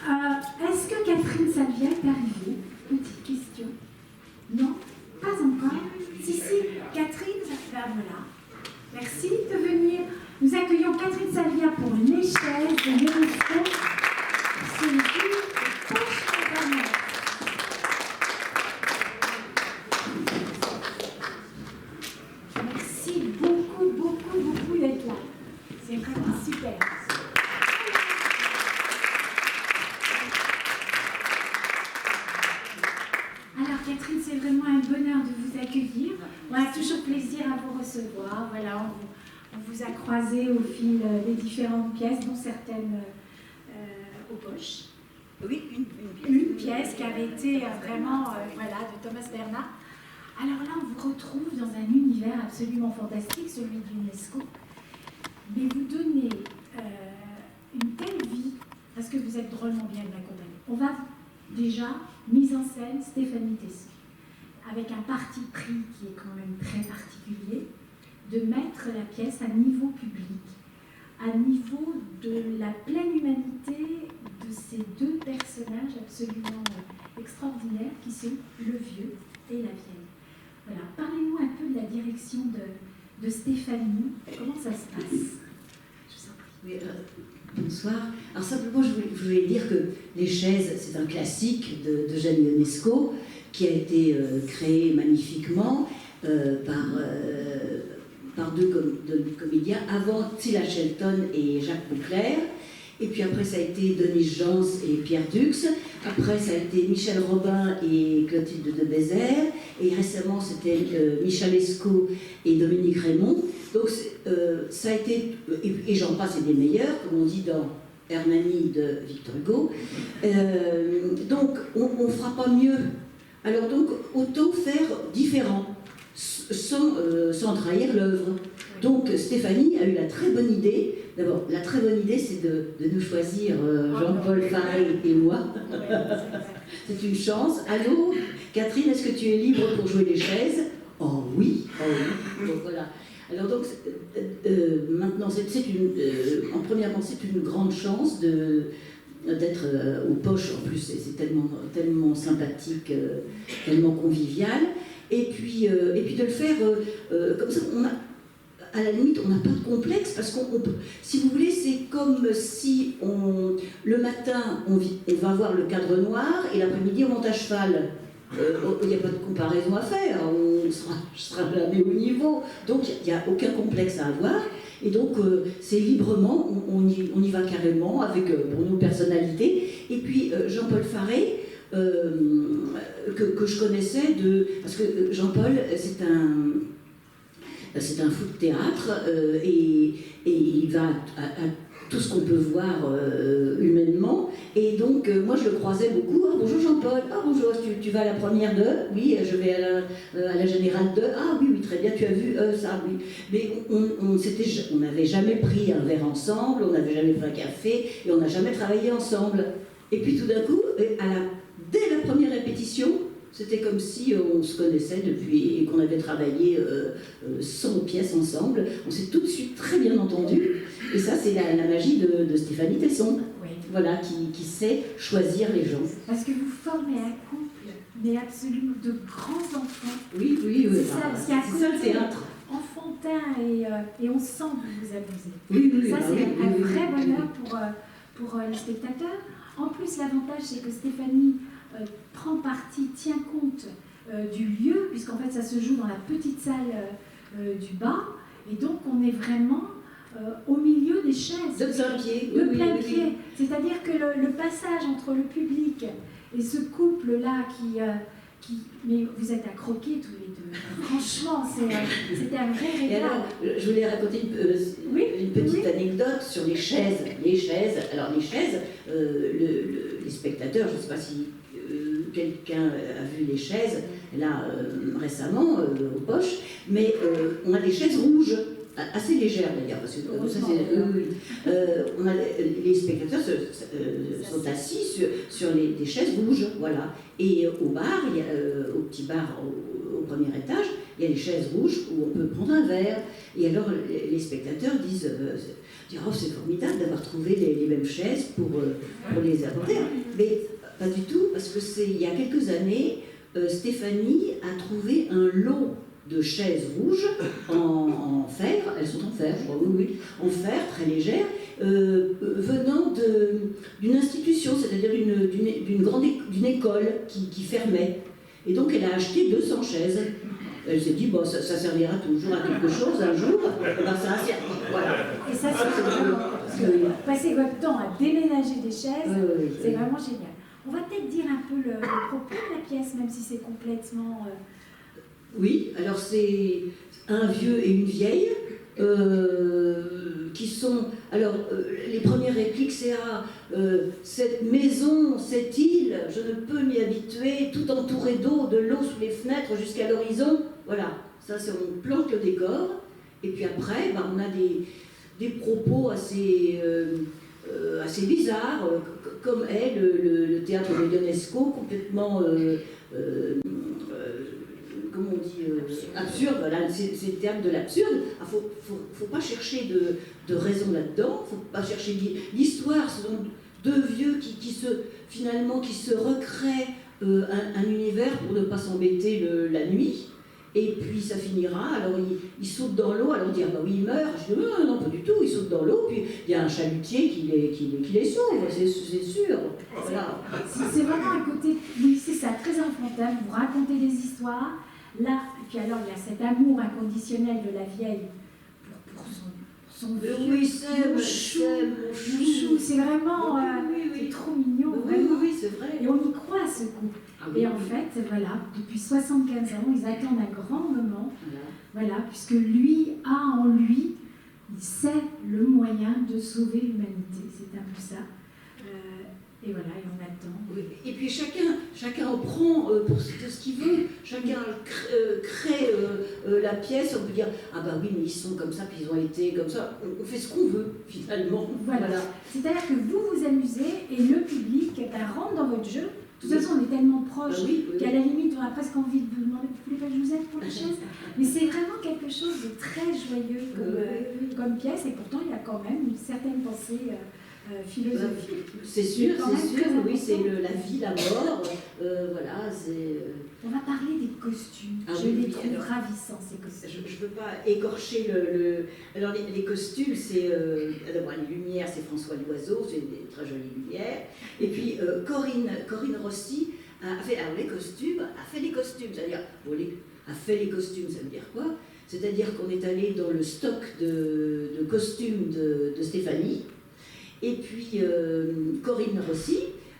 Est-ce que Catherine Salvia est arrivée? Petite question. Non, pas encore. Si, Catherine, ben voilà. Merci de venir. Nous accueillons Catherine Salvia pour les chaises de l'UNESCO. C'est une poche internet. Merci beaucoup d'être là. C'est vraiment super. Alors Catherine, c'est vraiment un bonheur de vous accueillir. On a toujours plaisir à vous recevoir. Voilà, on vous a croisé au fil des différentes pièces, dont certaines aux poches. Oui, une pièce qui avait été vraiment voilà, de Thomas Bernhard. Alors là, on vous retrouve dans un univers absolument fantastique, celui de l'UNESCO. Mais vous donnez une telle vie, parce que vous êtes drôlement bien accompagnée. On va déjà, mise en scène, Stéphanie Tesson, avec un parti pris qui est quand même très particulier, de mettre la pièce à niveau public, à niveau de la pleine humanité de ces deux personnages absolument extraordinaires qui sont le vieux et la vieille. Voilà, parlez-nous un peu de la direction de Stéphanie. Comment ça se passe? Je vous en prie. Oui, bonsoir. Alors simplement, je voulais dire que Les Chaises, c'est un classique de Jeanne Ionesco qui a été créé magnifiquement par deux comédiens, avant Tilla Shelton et Jacques Bouclair. Et puis après, ça a été Denise Jans et Pierre Dux. Après, ça a été Michel Robin et Clotilde de Bézère. Et récemment, c'était Michel Lescaut et Dominique Raymond. Donc, ça a été, et j'en passe, et des meilleurs, comme on dit dans Hernani de Victor Hugo. Donc, on ne fera pas mieux. Alors, donc, autant faire différent, sans trahir l'œuvre. Donc, Stéphanie a eu la très bonne idée. D'abord, la très bonne idée, c'est de nous choisir, Jean-Paul Faré et moi. C'est une chance. Allô, Catherine, est-ce que tu es libre pour jouer les chaises? Oh oui, oh oui. Donc, voilà. Alors donc, maintenant, en premièrement, c'est une grande chance d'être aux poches. En plus, c'est tellement sympathique, tellement convivial. Et puis de le faire comme ça, à la limite, on n'a pas de complexe, parce qu'on peut, si vous voulez, c'est comme si le matin, on va voir le cadre noir, et l'après-midi, on monte à cheval. Il n'y a pas de comparaison à faire, on sera jamais au niveau, donc il n'y a aucun complexe à avoir. Et donc, c'est librement, on y va carrément, avec pour nos personnalités. Et puis, Jean-Paul Faré, que je connaissais, parce que Jean-Paul, c'est un fou de théâtre, et il va à tout ce qu'on peut voir humainement. Et donc, moi, je le croisais beaucoup. Ah, bonjour Jean-Paul. Ah, bonjour, tu vas à la première de? Oui, je vais à la générale de. Ah, oui, très bien, tu as vu ça, oui. Mais on n'avait jamais pris un verre ensemble, on n'avait jamais pris un café, et on n'a jamais travaillé ensemble. Et puis tout d'un coup, dès la première répétition, c'était comme si on se connaissait depuis et qu'on avait travaillé 100 pièces ensemble. On s'est tout de suite très bien entendus. Et ça, c'est la magie de Stéphanie Tesson, oui. Voilà, qui sait choisir les gens. Parce que vous formez un couple, mais absolument de grands enfants. Oui. C'est ça le théâtre. Enfantin, et on sent que vous amusez. Oui. Ça, c'est un vrai bonheur pour les spectateurs. En plus, l'avantage, c'est que Stéphanie prend parti, tient compte du lieu, puisqu'en fait ça se joue dans la petite salle du bas, et donc on est vraiment au milieu des chaises. De plein pied. De plein pied. C'est-à-dire que le passage entre le public et ce couple-là mais vous êtes à croquer tous les deux. Franchement, c'était un vrai régal. Et alors, je voulais raconter une petite anecdote sur les chaises. Alors les chaises, les spectateurs, je ne sais pas si quelqu'un a vu les chaises là récemment aux poches, mais on a des chaises rouges, assez légères d'ailleurs, parce que ça, les spectateurs sont assis sur des chaises rouges, voilà. Et au bar, au petit bar au premier étage, il y a les chaises rouges où on peut prendre un verre. Et alors les spectateurs disent oh, c'est formidable d'avoir trouvé les mêmes chaises pour les apporter. Mais pas du tout, parce que il y a quelques années, Stéphanie a trouvé un lot de chaises rouges en fer, elles sont en fer, je crois, oui, en fer, très légères, venant d'une institution, c'est-à-dire d'une école qui fermait. Et donc elle a acheté 200 chaises. Elle s'est dit, bon, ça servira toujours à quelque chose un jour, ben, ça sert. Voilà. Et ça, c'est vraiment, parce que passer votre temps à déménager des chaises, c'est vraiment génial. On va peut-être dire un peu le propos de la pièce, même si c'est complètement... Oui, alors c'est un vieux et une vieille qui sont... Alors, les premières répliques, c'est cette maison, cette île, je ne peux m'y habituer, tout entouré d'eau, de l'eau sous les fenêtres jusqu'à l'horizon. Voilà, ça, c'est on plante le décor. Et puis après, ben, on a des propos assez bizarres, comme est le théâtre de Ionesco, complètement... comment on dit, absurde, voilà, c'est le terme de l'absurde. Il ne faut pas chercher de raison là-dedans, il ne faut pas chercher l'histoire. Ce sont deux vieux qui se recréent un univers pour ne pas s'embêter la nuit. Et puis ça finira, alors il saute dans l'eau, alors on dit ah bah oui il meurt, je dis non pas du tout, il saute dans l'eau, puis il y a un chalutier qui les sauve, c'est sûr. Voilà. C'est vraiment un côté, oui c'est ça, très enfantin, vous racontez des histoires, là, et puis alors il y a cet amour inconditionnel de la vieille pour son vieux, oui, c'est chou, c'est vraiment, c'est trop mignon, vraiment. Oui, c'est vrai. Et on y croit à ce coup. Et en fait, voilà, depuis 75 ans, ils attendent un grand moment, voilà, puisque lui a en lui, il sait le moyen de sauver l'humanité, c'est un peu ça. Et voilà, et on attend. Oui. Et puis chacun en prend pour ce qu'il veut, chacun crée la pièce, on peut dire ah bah oui mais ils sont comme ça, puis ils ont été comme ça, on fait ce qu'on veut finalement. Voilà. C'est-à-dire que vous vous amusez et le public rentre dans votre jeu. De toute façon, on est tellement proches qu'à la limite, on a presque envie de vous demander, vous voulez pas que je vous aide pour la chaise? Mais c'est vraiment quelque chose de très joyeux comme pièce, et pourtant, il y a quand même une certaine pensée philosophique. C'est sûr, oui, c'est la vie, la mort, voilà, c'est... On va parler des costumes. Je les trouve ravissants, ces costumes. Je ne veux pas écorcher Alors, les costumes, c'est... D'abord, les lumières, c'est François Loiseau, c'est des très jolies lumières. Et puis, Corinne Rossi a fait les costumes, c'est-à-dire... a fait les costumes, ça veut dire quoi? C'est-à-dire qu'on est allé dans le stock de costumes de Stéphanie. Et puis, Corinne Rossi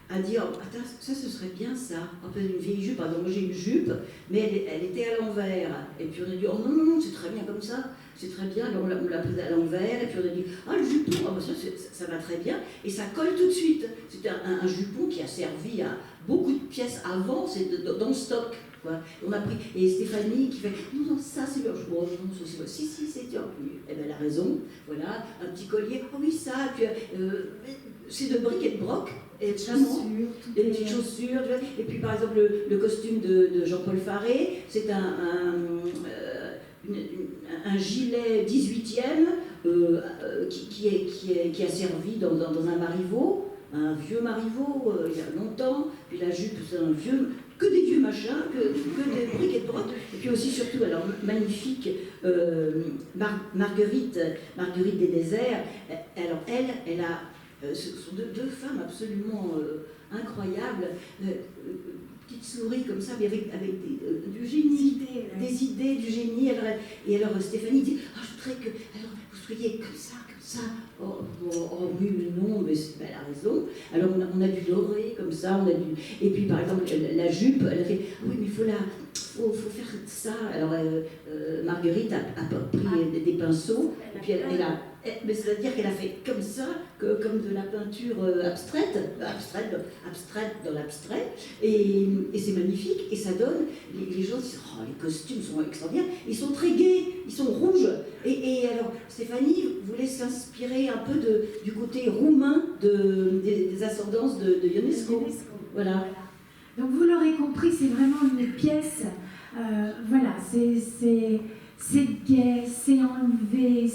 a dit oh, attends, ça ce serait bien ça, un peu une vieille jupe. Alors moi j'ai une jupe, mais elle était à l'envers. Et puis on a dit oh non, c'est très bien comme ça, c'est très bien. Alors on l'a prise à l'envers, et puis on a dit ah le jupon, oh, ça va très bien. Et ça colle tout de suite. C'était un jupon qui a servi à beaucoup de pièces avant, c'est dans le stock. Quoi. On a pris, et Stéphanie qui fait non, ça c'est bien. Bon, non, si, c'est bien. Eh ben, elle a raison, voilà, un petit collier, oh oui, ça, puis c'est de briques et de broc. Et des petites chaussures, et puis par exemple le costume de Jean-Paul Faré, c'est un gilet 18e qui a servi dans un marivaux, un vieux marivaux il y a longtemps, puis la jupe c'est que des vieux machins, que des briques et de broc, et puis aussi surtout, alors magnifique, Marguerite des déserts, alors elle a ce sont deux femmes absolument incroyables, petites souris comme ça, mais avec du génie, des idées, du génie. Et alors Stéphanie dit je voudrais que vous soyez comme ça. Oh oui, mais non, mais elle a raison. Alors on a du doré comme ça, et puis par exemple la jupe, elle a fait oui, mais faut faire ça. Alors Marguerite a pris des pinceaux, et puis mais c'est-à-dire qu'elle a fait comme ça, comme de la peinture abstraite dans l'abstrait, et c'est magnifique, et ça donne, les gens disent oh les costumes sont extraordinaires, ils sont très gais, ils sont rouges, et alors Stéphanie voulait s'inspirer un peu du côté roumain des ascendances de Ionesco. Voilà. Donc vous l'aurez compris, c'est vraiment une pièce Voilà, c'est gai, c'est enlevé,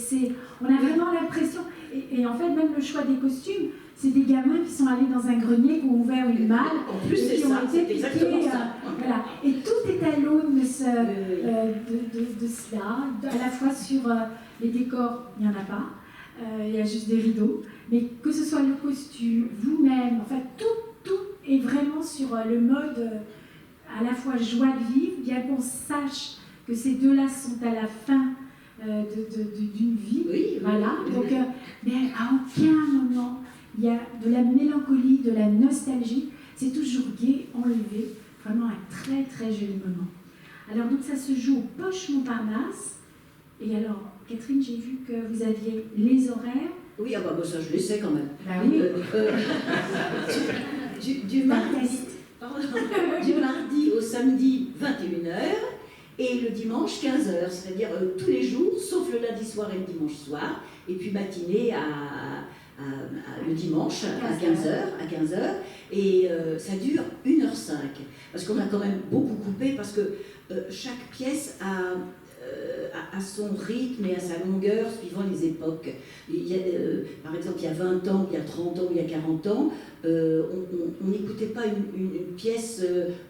on a vraiment l'impression, et en fait même le choix des costumes, c'est des gamins qui sont allés dans un grenier, qui ont ouvert une malle, En plus, et qui ont été piqués, voilà. Et tout est à l'aune de cela, à la fois sur les décors, il n'y en a pas, il y a juste des rideaux, mais que ce soit le costume, vous-même, en fait tout est vraiment sur le mode à la fois joie de vivre, bien qu'on sache que ces deux-là sont à la fin d'une vie, voilà. Donc, mais à aucun moment il y a de la mélancolie, de la nostalgie, c'est toujours gai, enlevé, vraiment un très très joli moment. Alors donc ça se joue au Poche Montparnasse, et alors Catherine, j'ai vu que vous aviez les horaires. Oui, ah bah, ça je les sais quand même. Bah oui. Du mardi au samedi 21h et le dimanche 15h, c'est-à-dire tous les jours, sauf le lundi soir et le dimanche soir, et puis matinée le dimanche à 15h, et ça dure 1h05, parce qu'on a quand même beaucoup coupé, parce que chaque pièce a son rythme et à sa longueur suivant les époques. Par exemple, il y a 20 ans, il y a 30 ans, il y a 40 ans, on n'écoutait pas une pièce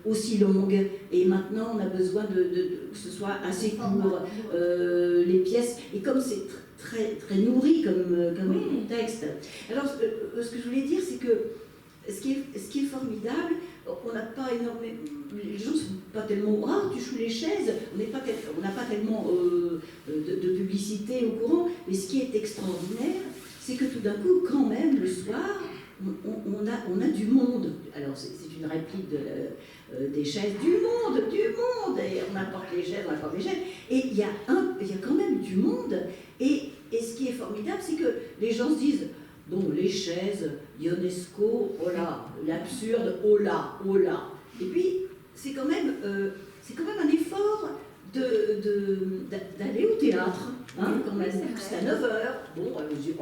aussi longue, et maintenant on a besoin que ce soit assez court, les pièces, et comme c'est très nourri comme texte. Alors, ce que je voulais dire, c'est que ce qui est formidable, on n'a pas énormément, les gens ne sont pas tellement, tu joues les chaises, on n'a pas tellement de publicité au courant, mais ce qui est extraordinaire, c'est que tout d'un coup, quand même, le soir, on a du monde. Alors, c'est une réplique des chaises, du monde, et on apporte les chaises, et il y a quand même du monde, et ce qui est formidable, c'est que les gens se disent, bon, les chaises, Ionesco, oh là, l'absurde, oh là. Et puis, c'est quand même un effort d'aller au théâtre, quand même. C'est à 9h. Bon, elle me dit,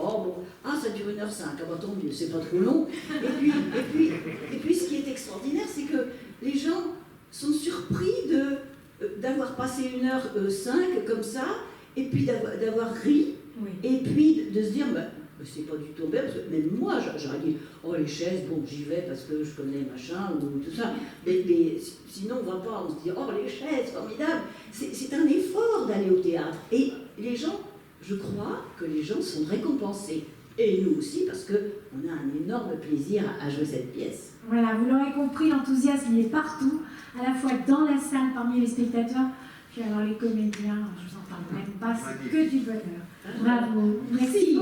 ça dure 1h05, tant mieux, c'est pas trop long. Et puis, ce qui est extraordinaire, c'est que les gens sont surpris d'avoir passé 1h05 comme ça, et puis d'avoir ri, et puis de se dire, c'est pas du tout bien, parce que même moi, j'aurais dit, les chaises, bon, j'y vais parce que je connais machin, ou tout ça, mais sinon on va pas, on se dit, les chaises, formidable. C'est un effort d'aller au théâtre, et les gens, je crois que les gens sont récompensés, et nous aussi, parce qu'on a un énorme plaisir à jouer cette pièce. Voilà, vous l'aurez compris, l'enthousiasme il est partout, à la fois dans la salle, parmi les spectateurs, puis alors les comédiens, je vous en parle même pas, c'est que du bonheur. Bravo, merci.